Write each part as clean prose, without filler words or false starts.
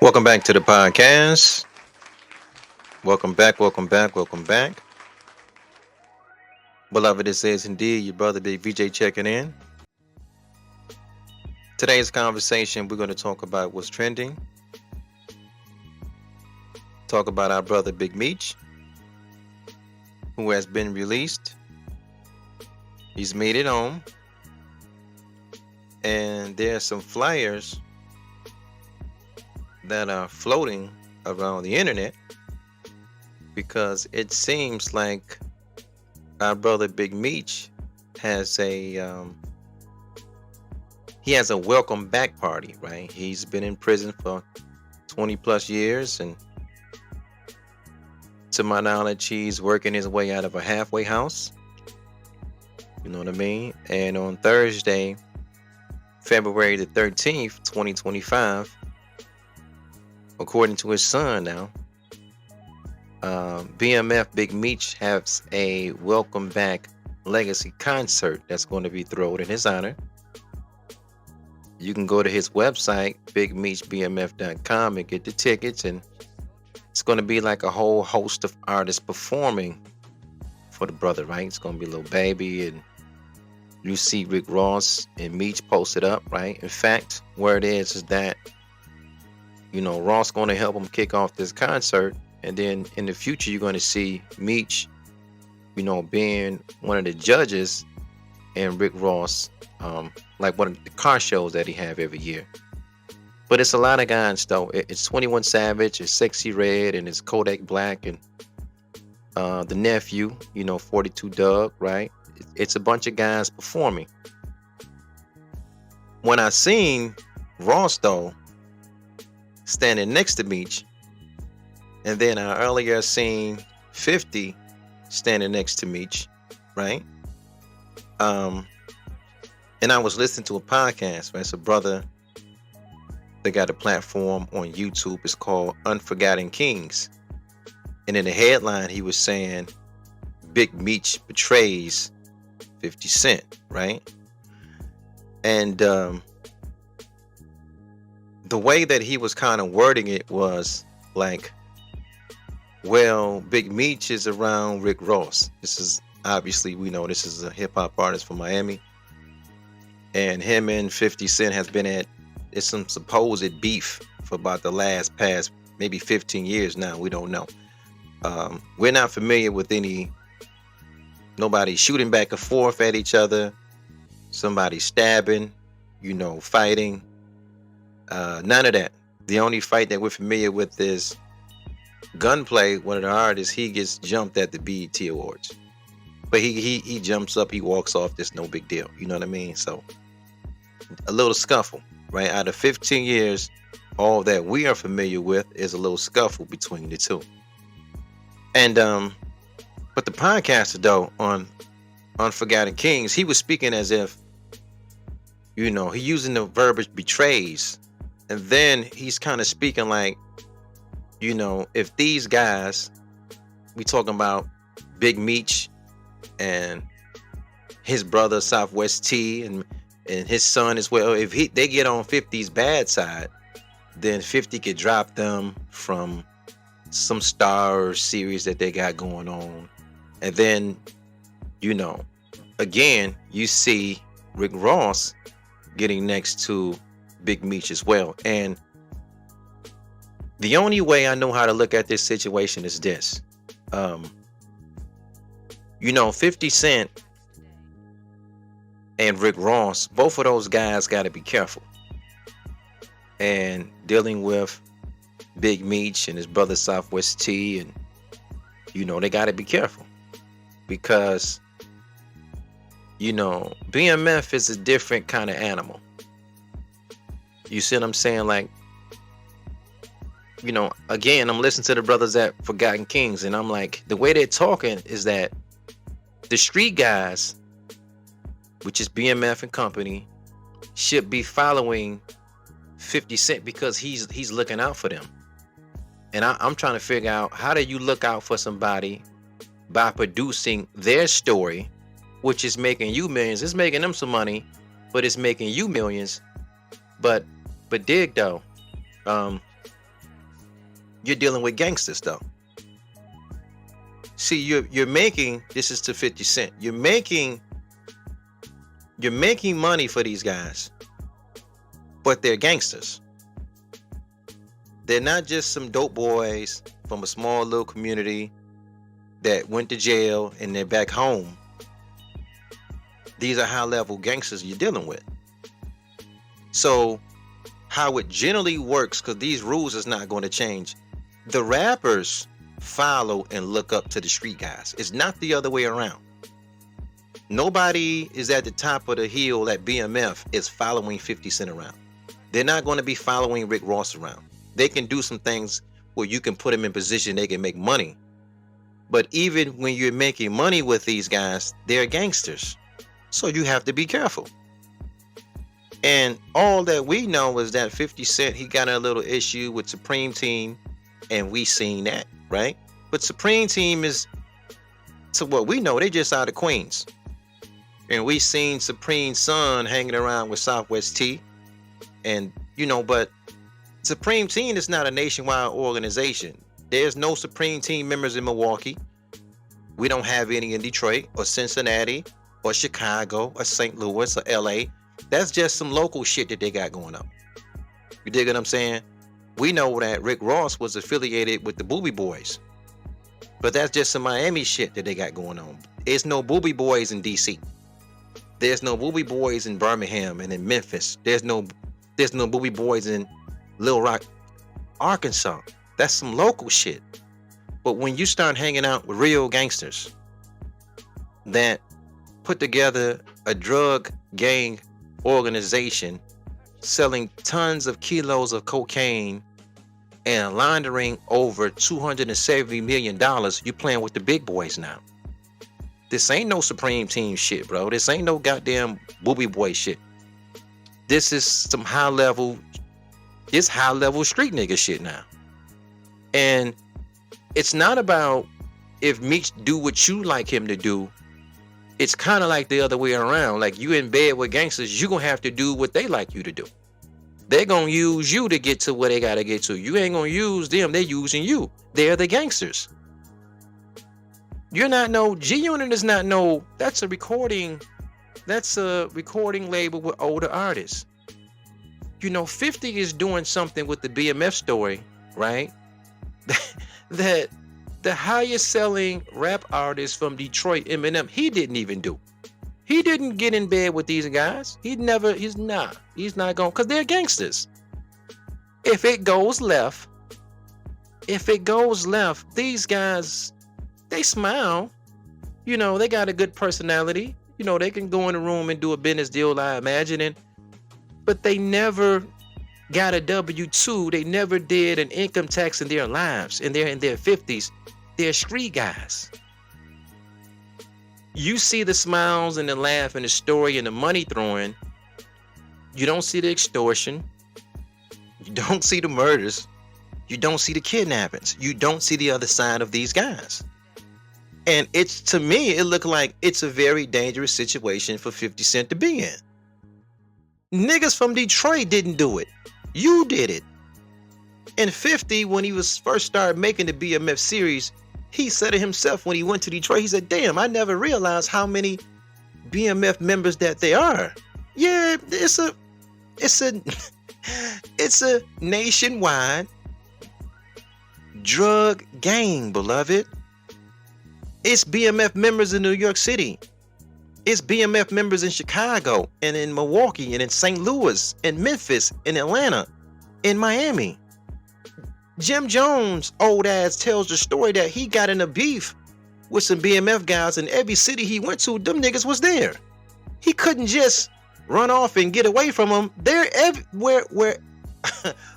Welcome back to the podcast. Welcome back, welcome back, welcome back. Beloved, this is indeed your brother Big VJ checking in. Today's conversation, we're going to talk about what's trending, talk about our brother Big Meech, who has been released. He's made it home. And there are some flyers that are floating around the internet because it seems like our brother Big Meech has he has a welcome back party, right? He's been in prison for 20 plus years, and to my knowledge, he's working his way out of a halfway house. You know what I mean? And on Thursday, February the 13th, 2025, according to his son now, BMF Big Meech has a welcome back legacy concert that's going to be thrown in his honor. You can go to his website, bigmeechbmf.com, and get the tickets, and it's going to be like a whole host of artists performing for the brother, right? It's going to be Lil Baby, and you see Rick Ross and Meech posted up, right? In fact, where it is that, Ross going to help him kick off this concert, and then in the future, you're going to see Meech, being one of the judges, and Rick Ross, like one of the car shows that he have every year. But it's a lot of guys though. It's 21 Savage, it's Sexy Red, and it's Kodak Black, and the nephew, 42 Doug, right? It's a bunch of guys performing. When I seen Ross though standing next to Meech, and then I earlier seen 50 standing next to Meech, right? And I was listening to a podcast, right? It's a brother that got a platform on YouTube. It's called Unforgotten Kings. And in the headline, he was saying Big Meech betrays 50 Cent, right? And the way that he was kind of wording it was like, well, Big Meech is around Rick Ross. This is obviously, we know this is a hip hop artist from Miami. And him and 50 Cent has been at some supposed beef for about the past maybe 15 years now. We don't know. We're not familiar with nobody shooting back and forth at each other, somebody stabbing, fighting. None of that. The only fight that we're familiar with is Gunplay, one of the artists. He gets jumped at the BET Awards. But he jumps up, he walks off, there's no big deal. You know what I mean? So a little scuffle, right? Out of 15 years, all that we are familiar with is a little scuffle between the two. And but the podcaster though on Unforgotten Kings, he was speaking as if, he using the verbiage betrays. And then he's kind of speaking like, if these guys, we talking about Big Meech and his brother Southwest T and his son as well, if they get on 50's bad side, then 50 could drop them from some star series that they got going on. And then, again, you see Rick Ross getting next to Big Meech as well. And the only way I know how to look at this situation is this. 50 Cent and Rick Ross, both of those guys got to be careful. And dealing with Big Meech and his brother Southwest T, and they got to be careful because BMF is a different kind of animal. You see what I'm saying? Like, again, I'm listening to the brothers at Forgotten Kings, and I'm like, the way they're talking is that the street guys, which is BMF and company, should be following 50 Cent because he's looking out for them. And I'm trying to figure out, how do you look out for somebody by producing their story, which is making you millions? It's making them some money, but it's making you millions. But dig though, you're dealing with gangsters though. See, you're making, this is to 50 Cent. You're making money for these guys, but they're gangsters. They're not just some dope boys from a small little community that went to jail and they're back home. These are high-level gangsters you're dealing with. So how it generally works, because these rules is not going to change, the rappers follow and look up to the street guys. It's not the other way around. Nobody is at the top of the hill at BMF is following 50 Cent around. They're not going to be following Rick Ross around. They can do some things where you can put them in position they can make money. But even when you're making money with these guys, they're gangsters. So you have to be careful. And all that we know is that 50 Cent, he got a little issue with Supreme Team, and we seen that, right? But Supreme Team is, to what we know, they just out of Queens. And we seen Supreme's son hanging around with Southwest T. And, you know, but Supreme Team is not a nationwide organization. There's no Supreme Team members in Milwaukee. We don't have any in Detroit or Cincinnati or Chicago or St. Louis or LA. That's just some local shit that they got going on. You dig what I'm saying? We know that Rick Ross was affiliated with the Boobie Boys. But that's just some Miami shit that they got going on. There's no Boobie Boys in DC. There's no Boobie Boys in Birmingham and in Memphis. There's no Boobie Boys in Little Rock, Arkansas. That's some local shit. But when you start hanging out with real gangsters that put together a drug gang organization selling tons of kilos of cocaine and laundering over $270 million, you playing with the big boys now. This ain't no Supreme Team shit, bro. This ain't no goddamn Boobie Boy shit. This is some high-level street nigga shit now. And it's not about if Meech do what you like him to do. It's kind of like the other way around. Like, you in bed with gangsters, you're going to have to do what they like you to do. They're going to use you to get to where they got to get to. You ain't going to use them. They're using you. They're the gangsters. You're not no, G-Unit is not no, that's a recording label with older artists. You know, 50 is doing something with the BMF story, right? That the highest selling rap artist from Detroit, Eminem, he didn't even do. He didn't get in bed with these guys. He's not going, because they're gangsters. If it goes left, these guys, they smile. You know, they got a good personality. You know, they can go in the room and do a business deal, I imagine. But they never got a W-2. They never did an income tax in their lives. And they're in their 50s. They're street guys. You see the smiles and the laugh and the story and the money throwing. You don't see the extortion. You don't see the murders. You don't see the kidnappings. You don't see the other side of these guys. And it's, to me, it looked like it's a very dangerous situation for 50 Cent to be in. Niggas from Detroit didn't do it. You did it. And 50, when he was first started making the BMF series, he said it himself when he went to Detroit. He said, damn, I never realized how many BMF members that there are. Yeah, it's a nationwide drug gang, beloved. It's BMF members in New York City. It's BMF members in Chicago and in Milwaukee and in St. Louis and Memphis and Atlanta and Miami. Jim Jones, old ass, tells the story that he got in a beef with some BMF guys in every city he went to. Them niggas was there. He couldn't just run off and get away from them. They're everywhere.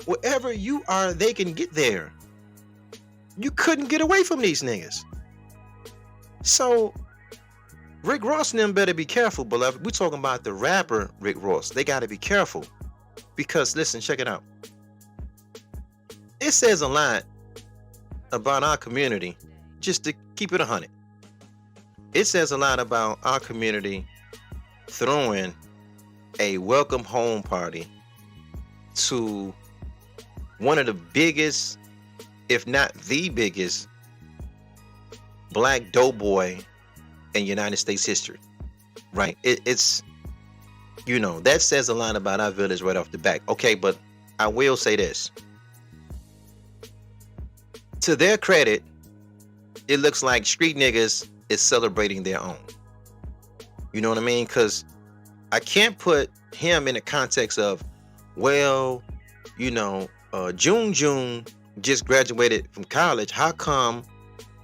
Wherever you are, they can get there. You couldn't get away from these niggas. So Rick Ross and them better be careful, beloved. We're talking about the rapper Rick Ross. They got to be careful. Because, listen, check it out. It says a lot about our community, just to keep it 100. It says a lot about our community throwing a welcome home party to one of the biggest if not the biggest black dope boy in United States history, right? It's, that says a lot about our village right off the back. Okay, but I will say this. To their credit, it looks like street niggas is celebrating their own. You know what I mean? Because I can't put him in the context of, well, June just graduated from college. How come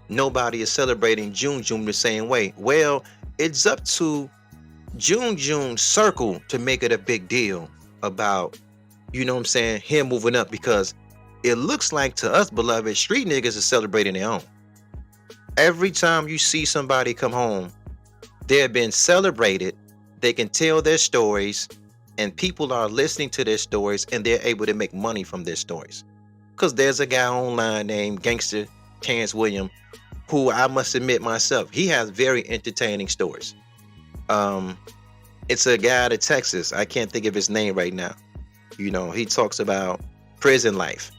nobody is celebrating June the same way? Well, it's up to June's circle to make it a big deal about, him moving up, because it looks like to us, beloved, street niggas are celebrating their own. Every time you see somebody come home, they're being celebrated. They can tell their stories, and people are listening to their stories, and they're able to make money from their stories. Because there's a guy online named GANGSTA Terrence William, who I must admit myself, he has very entertaining stories. It's a guy out of Texas. I can't think of his name right now. He talks about prison life.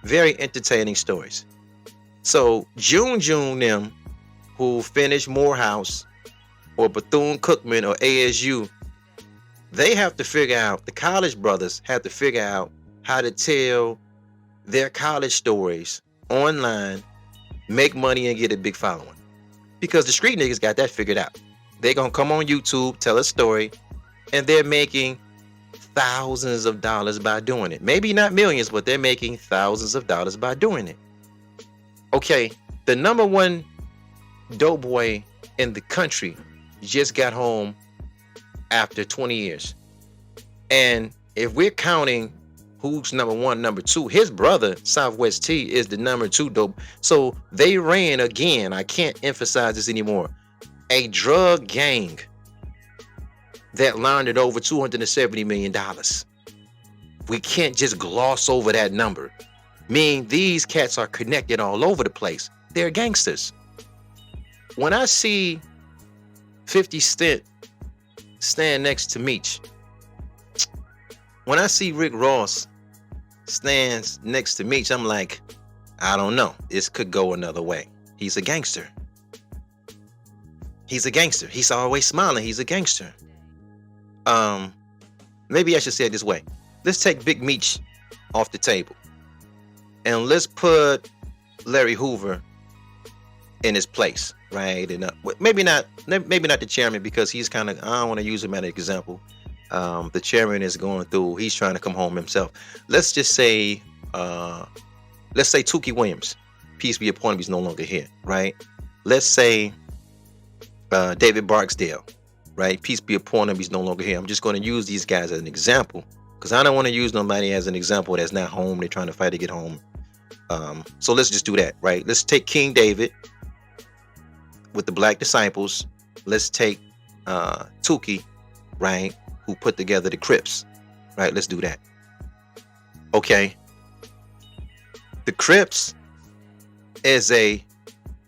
Very entertaining stories. So June them, who finished Morehouse or Bethune-Cookman or ASU, they have to figure out, the college brothers have to figure out how to tell their college stories online, make money, and get a big following. Because the street niggas got that figured out. They're going to come on YouTube, tell a story, and they're making thousands of dollars by doing it. Maybe not millions, but they're making thousands of dollars by doing it. Okay, the number one dope boy in the country just got home after 20 years. And if we're counting who's number one, number two, his brother, Southwest T, is the number two dope. So they ran, again, I can't emphasize this anymore, a drug gang that laundered over $270 million. We can't just gloss over that number. Meaning these cats are connected all over the place. They're gangsters. When I see 50 Cent stand next to Meech, when I see Rick Ross stands next to Meech, I'm like, I don't know. This could go another way. He's a gangster. He's a gangster. He's always smiling. He's a gangster. Maybe I should say it this way. Let's take Big Meech off the table, and let's put Larry Hoover in his place, right? And maybe not the chairman, because he's kind of, I don't want to use him as an example. The chairman is going through, he's trying to come home himself. Let's just say, Tookie Williams, peace be upon him, he's no longer here, right? Let's say David Barksdale, right? Peace be upon him, he's no longer here. I'm just going to use these guys as an example, because I don't want to use nobody as an example that's not home. They're trying to fight to get home. So let's just do that, right? Let's take King David with the Black Disciples. Let's take Tookie, right, who put together the Crips, right? Let's do that. Okay. The Crips is a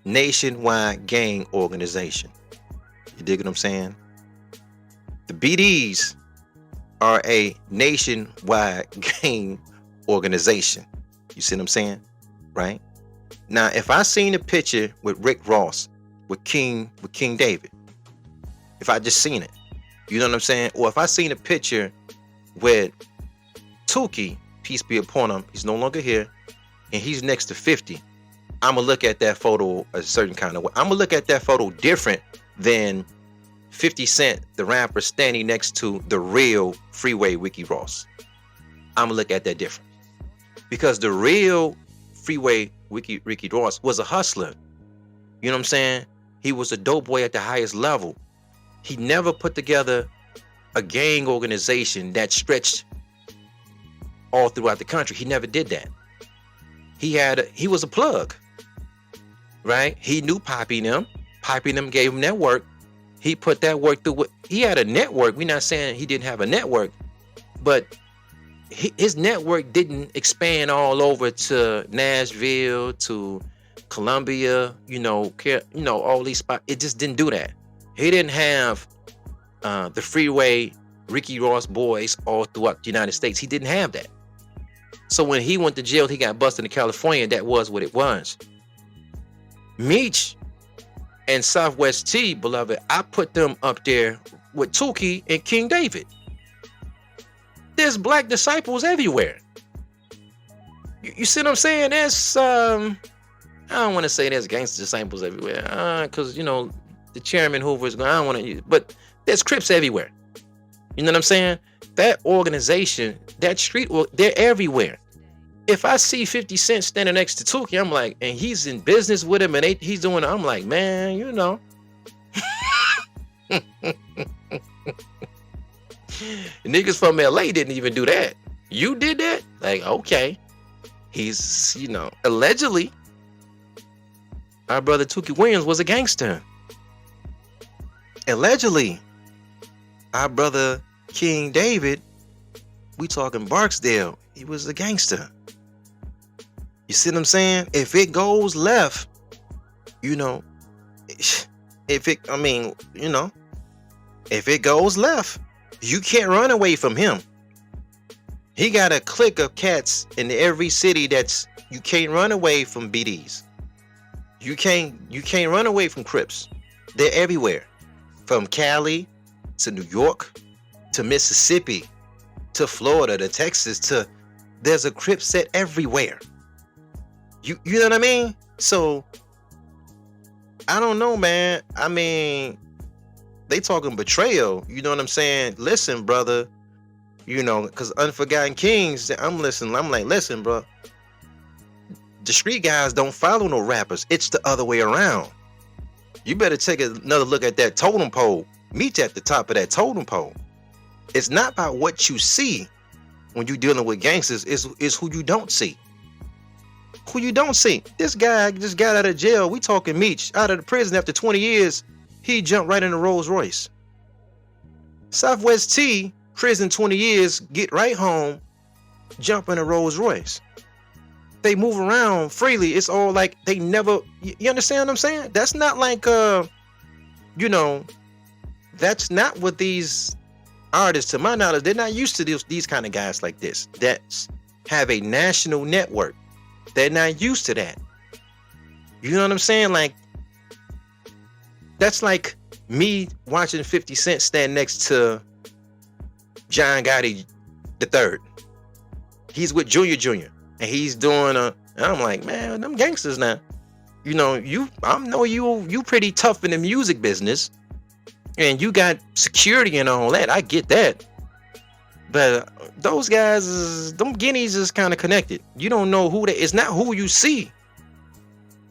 nationwide gang organization. You dig what I'm saying? The BDs are a nationwide gang organization. You see what I'm saying? Right? Now, if I seen a picture with Rick Ross, with King David, if I just seen it, you know what I'm saying? Or if I seen a picture with Tookie, peace be upon him, he's no longer here, and he's next to 50, I'm gonna look at that photo a certain kind of way. I'm gonna look at that photo different than 50 Cent, the rapper, standing next to the real Freeway Ricky Ross. I'm gonna look at that different, because the real Freeway Ricky Ross was a hustler. You know what I'm saying? He was a dope boy at the highest level. He never put together a gang organization that stretched all throughout the country. He never did that. He was a plug, right? He knew Poppy and them. Poppy and them gave him that work. He put that work through. He had a network. We're not saying he didn't have a network, but his network didn't expand all over to Nashville, to Columbia, all these spots. It just didn't do that. He didn't have the Freeway Ricky Ross boys all throughout the United States. He didn't have that. So when he went to jail, he got busted in California. That was what it was. Meech and Southwest T, beloved, I put them up there with Tuki and King David. There's black disciples everywhere. You see what I'm saying? There's I don't want to say there's gangster disciples everywhere, because the chairman Hoover is going. I don't want to use, but there's Crips everywhere. You know what I'm saying? That organization, that street, they're everywhere. If I see 50 Cent standing next to Tuki, I'm like, and he's in business with him, and he's doing. I'm like, man, niggas from LA didn't even do that. You did that? Like, okay. He's, allegedly, our brother Tuki Williams was a gangster. Allegedly, our brother King David, we talking Barksdale, he was a gangster. You see what I'm saying? If it goes left, if it goes left, you can't run away from him. He got a clique of cats in every city you can't run away from BDs. You can't run away from Crips. They're everywhere. From Cali to New York to Mississippi to Florida to Texas there's a Crip set everywhere. You know what I mean? So I don't know, man. I mean, they talking betrayal. You know what I'm saying? Listen, brother. Because Unforgotten Kings, I'm listening. I'm like, listen, bro. The street guys don't follow no rappers. It's the other way around. You better take another look at that totem pole. Meet at the top of that totem pole. It's not about what you see when you're dealing with gangsters. It's who you don't see. Who you don't see. This guy just got out of jail. We talking Meech. Out of the prison after 20 years, he jumped right in a Rolls Royce. Southwest T, prison 20 years, get right home, jump in a Rolls Royce. They move around freely. It's all like they never, you understand what I'm saying? That's not like, that's not what these artists, to my knowledge, they're not used to these kind of guys like this that have a national network. They're not used to that. You know what I'm saying? Like, that's like me watching 50 Cent stand next to John Gotti III. He's with Junior, and he's doing and I'm like, man, them gangsters now. I know you pretty tough in the music business, and you got security and all that. I get that, but those guys, them guineas is kind of connected. You don't know who they. It's not who you see.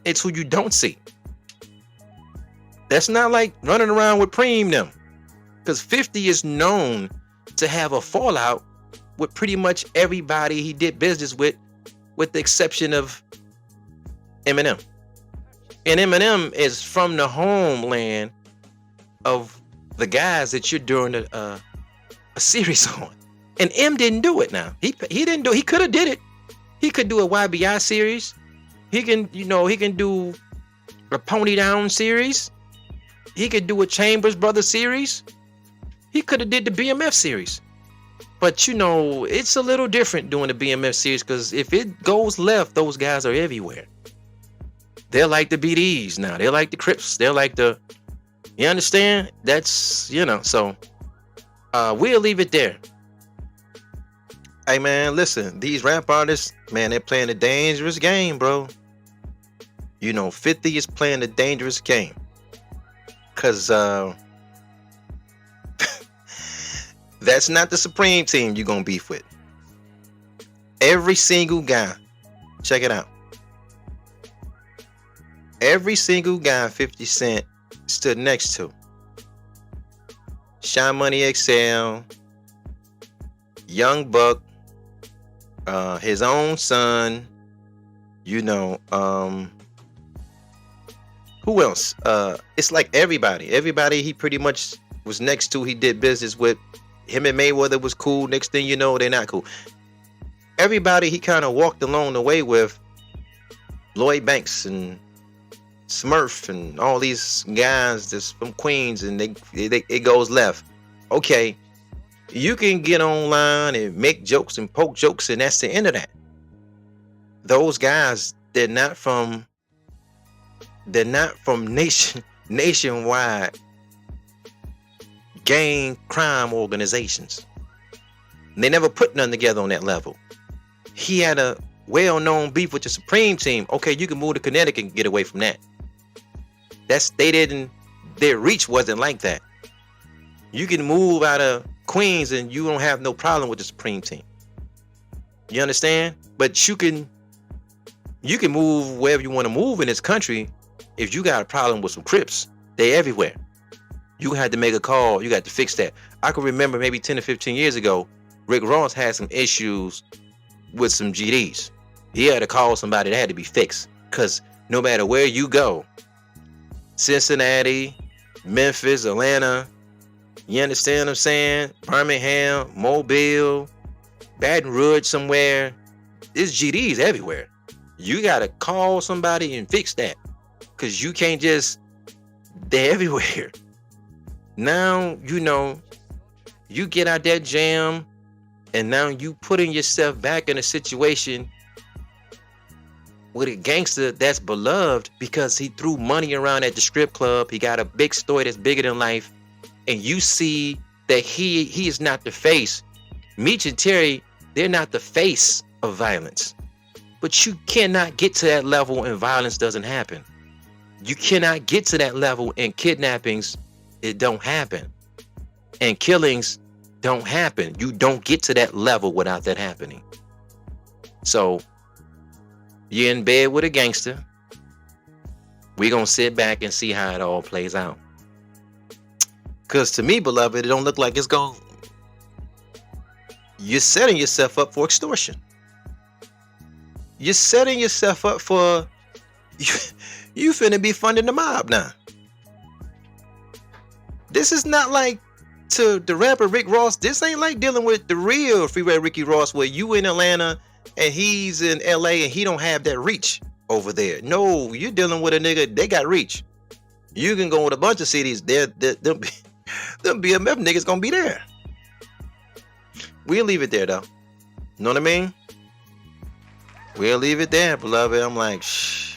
It's who you don't see. That's not like running around with Preem them, because 50 is known to have a fallout with pretty much everybody he did business with the exception of Eminem. And Eminem is from the homeland of the guys that you're doing a series on. And M didn't do it now. He didn't do it. He could have did it. He could do a YBI series. He can do a Pony Down series. He could do a Chambers Brothers series. He could have did the BMF series. But it's a little different doing the BMF series, because if it goes left, those guys are everywhere. They're like the BDs now. They're like the Crips. They're like you understand? That's, so we'll leave it there. Hey, man, listen, these rap artists, man, they're playing a dangerous game, bro. 50 is playing a dangerous game. Because that's not the Supreme Team you're going to beef with. Every single guy, check it out. Every single guy 50 Cent stood next to. Shy Money XL, Young Buck, his own son, who else? It's like everybody he pretty much was next to, he did business with. Him and Mayweather was cool. Next thing you know, they're not cool. Everybody he kind of walked along the way with, Lloyd Banks and Smurf and all these guys that's from Queens, and it goes left. Okay, you can get online and make jokes and poke jokes, and that's the end of that. those guys, they're not from nationwide gang crime organizations. And they never put none together on that level. He had a well-known beef with the Supreme Team. Okay, you can move to Connecticut and get away from that. Their reach wasn't like that. You can move out of Queens and you don't have no problem with the Supreme Team. You understand? But you can move wherever you want to move in this country. If you got a problem with some Crips, they everywhere. You had to make a call. You got to fix that. I can remember maybe 10 or 15 years ago, Rick Ross had some issues with some GDs. He had to call somebody that had to be fixed. Because no matter where you go, Cincinnati, Memphis, Atlanta, you understand what I'm saying? Birmingham, Mobile, Baton Rouge somewhere. There's GDs everywhere. You got to call somebody and fix that. Because you can't just... They're everywhere. Now, you get out that jam, and now you putting yourself back in a situation with a gangster that's beloved because he threw money around at the strip club. He got a big story that's bigger than life. And you see that he is not the face. Meech and Terry, they're not the face of violence. But you cannot get to that level and violence doesn't happen. You cannot get to that level and kidnappings, it don't happen. And killings don't happen. You don't get to that level without that happening. So you're in bed with a gangster. We're going to sit back and see how it all plays out. Because to me, beloved, it don't look like it's going. You're setting yourself up for extortion. You're setting yourself up for... You finna be funding the mob now. This is not like to the rapper Rick Ross. This ain't like dealing with the real Freeway Ricky Ross where you in Atlanta and he's in LA and he don't have that reach over there. No, you're dealing with a nigga, they got reach. You can go with a bunch of cities, them BMF niggas gonna be there. We'll leave it there though. You know what I mean? We'll leave it there, beloved. I'm like, shh.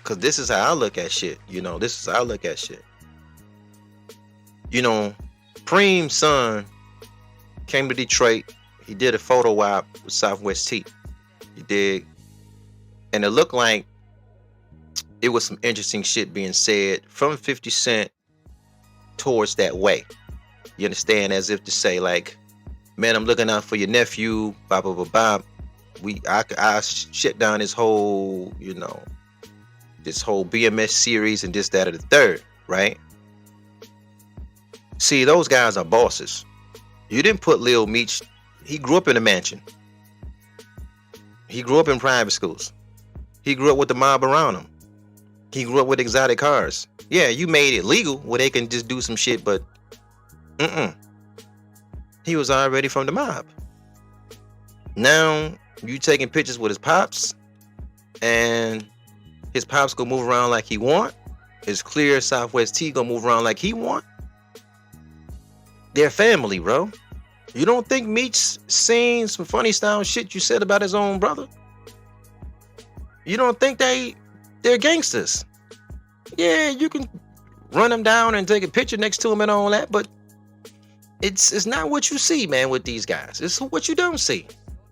Cause this is how I look at shit. This is how I look at shit. Preem's son came to Detroit. He did a photo op with Southwest T. You dig? And it looked like it was some interesting shit being said from 50 Cent towards that way. You understand? As if to say, like, man, I'm looking out for your nephew, blah, blah, blah, blah. I shut down this whole, this whole BMF series and this, that, or the third, right? See, those guys are bosses. You didn't put Lil Meech. He grew up in a mansion. He grew up in private schools. He grew up with the mob around him. He grew up with exotic cars. Yeah, you made it legal where they can just do some shit, but he was already from the mob. Now you taking pictures with his pops, and his pops gonna move around like he want. It's clear Southwest T gonna move around like he want. They're family, bro. You don't think Meech seen some funny style shit you said about his own brother? You don't think they're gangsters? Yeah, you can run them down and take a picture next to him and all that, but it's not what you see, man, with these guys. It's what you don't see.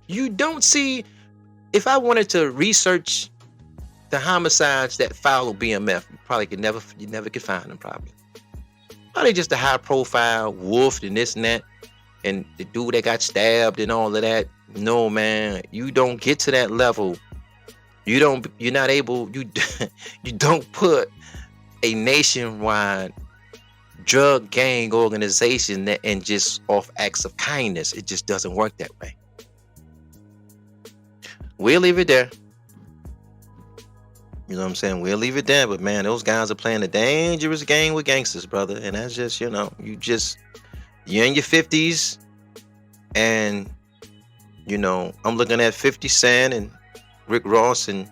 You don't see. If I wanted to research the homicides that follow BMF, you never could find them, probably just a high profile wolf and this and that, and the dude that got stabbed and all of that. No, man, you don't get to that level. You're not able, you don't put a nationwide drug gang organization that, and just off acts of kindness. It just doesn't work that way. We'll leave it there. You know what I'm saying? We'll leave it there. But man, those guys are playing a dangerous game with gangsters, brother. And that's just, you're in your 50s. And, I'm looking at 50 Cent and Rick Ross, and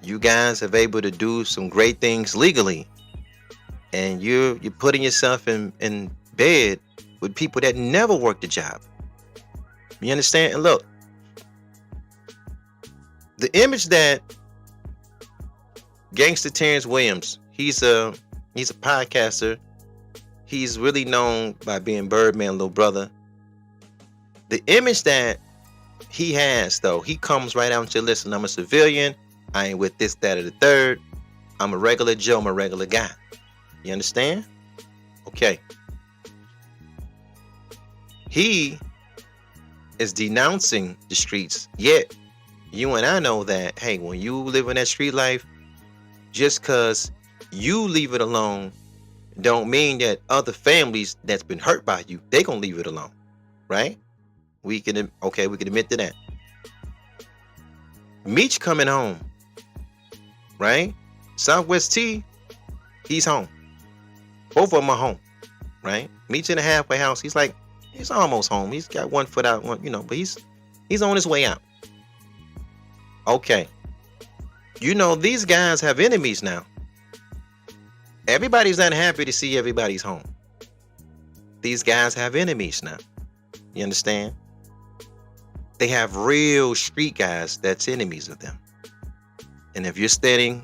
you guys have able to do some great things legally. And you're putting yourself in bed with people that never worked a job. You understand? And look, the image that Gangsta Terrence Williams, he's a podcaster. He's really known by being Birdman little brother. The image that he has, though, he comes right out and says, listen, I'm a civilian. I ain't with this, that, or the third. I'm a regular Joe. I'm a regular guy. You understand? Okay. He is denouncing the streets. Yet, you and I know that, hey, when you live in that street life, just because you leave it alone don't mean that other families that's been hurt by you, they gonna leave it alone, right? We can admit to that. Meech coming home, right? Southwest T, he's home. Both of them are home, right? Meech in a halfway house. He's almost home. He's got one foot out, but he's on his way out. Okay. These guys have enemies now. Everybody's not happy to see everybody's home. These guys have enemies now. You understand? They have real street guys that's enemies of them. And if you're standing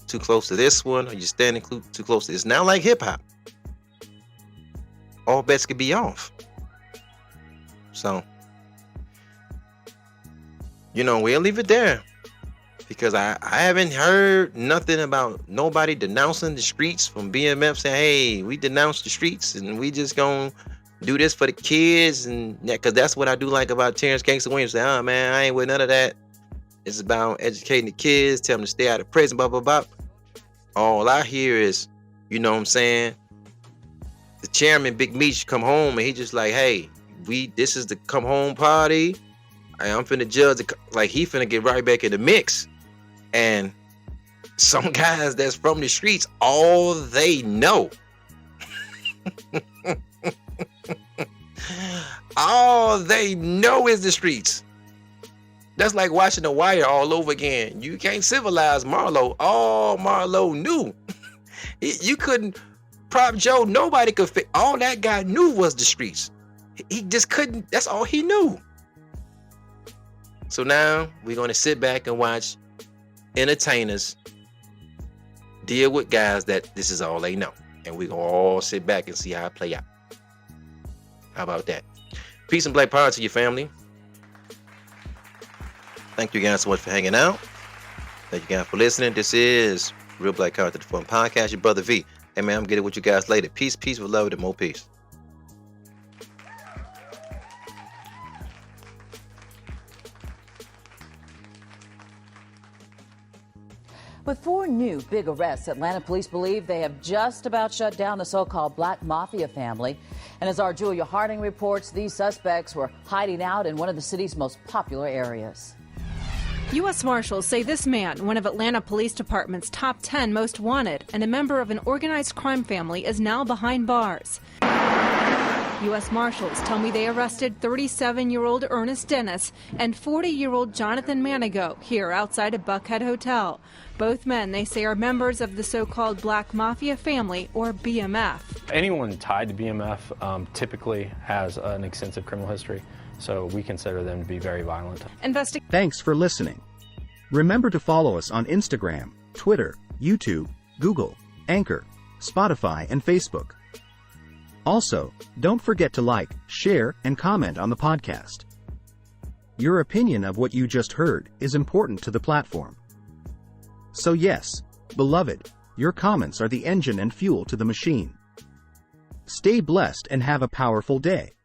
too close to this one, or you're standing too close to it's not like hip hop. All bets could be off. So, we'll leave it there. Because I haven't heard nothing about nobody denouncing the streets from BMF saying, hey, we denounce the streets and we just gonna do this for the kids. And because that's what I do like about Terrence Gangsta Williams. Say, oh man, I ain't with none of that. It's about educating the kids, tell them to stay out of prison, blah, blah, blah. All I hear is, you know what I'm saying? The chairman, Big Meech, come home and he just like, hey, this is the come home party. I'm finna judge he finna get right back in the mix. And some guys that's from the streets, all they know, all they know is the streets. That's like watching The Wire all over again. You can't civilize Marlo. All Marlo knew. You couldn't prop Joe. Nobody could fit. All that guy knew was the streets. He just couldn't. That's all he knew. So now we're going to sit back and watch entertainers deal with guys that this is all they know. And we're going to all sit back and see how it play out. How about that? Peace and black power to your family. Thank you guys so much for hanging out. Thank you guys for listening. This is Real Black Character Fun Podcast. Your brother V. Hey man, I'm getting with you guys later. Peace, peace with love and more peace. With 4 new big arrests, Atlanta police believe they have just about shut down the so-called Black Mafia family. And as our Julia Harding reports, these suspects were hiding out in one of the city's most popular areas. U.S. Marshals say this man, one of Atlanta Police Department's top 10 most wanted, and a member of an organized crime family, is now behind bars. U.S. Marshals tell me they arrested 37-year-old Ernest Dennis and 40-year-old Jonathan Manigo here outside a Buckhead hotel. Both men, they say, are members of the so-called Black Mafia family, or BMF. Anyone tied to BMF typically has an extensive criminal history, so we consider them to be very violent. Thanks for listening. Remember to follow us on Instagram, Twitter, YouTube, Google, Anchor, Spotify, and Facebook. Also, don't forget to like, share, and comment on the podcast. Your opinion of what you just heard is important to the platform. So yes, beloved, your comments are the engine and fuel to the machine. Stay blessed and have a powerful day.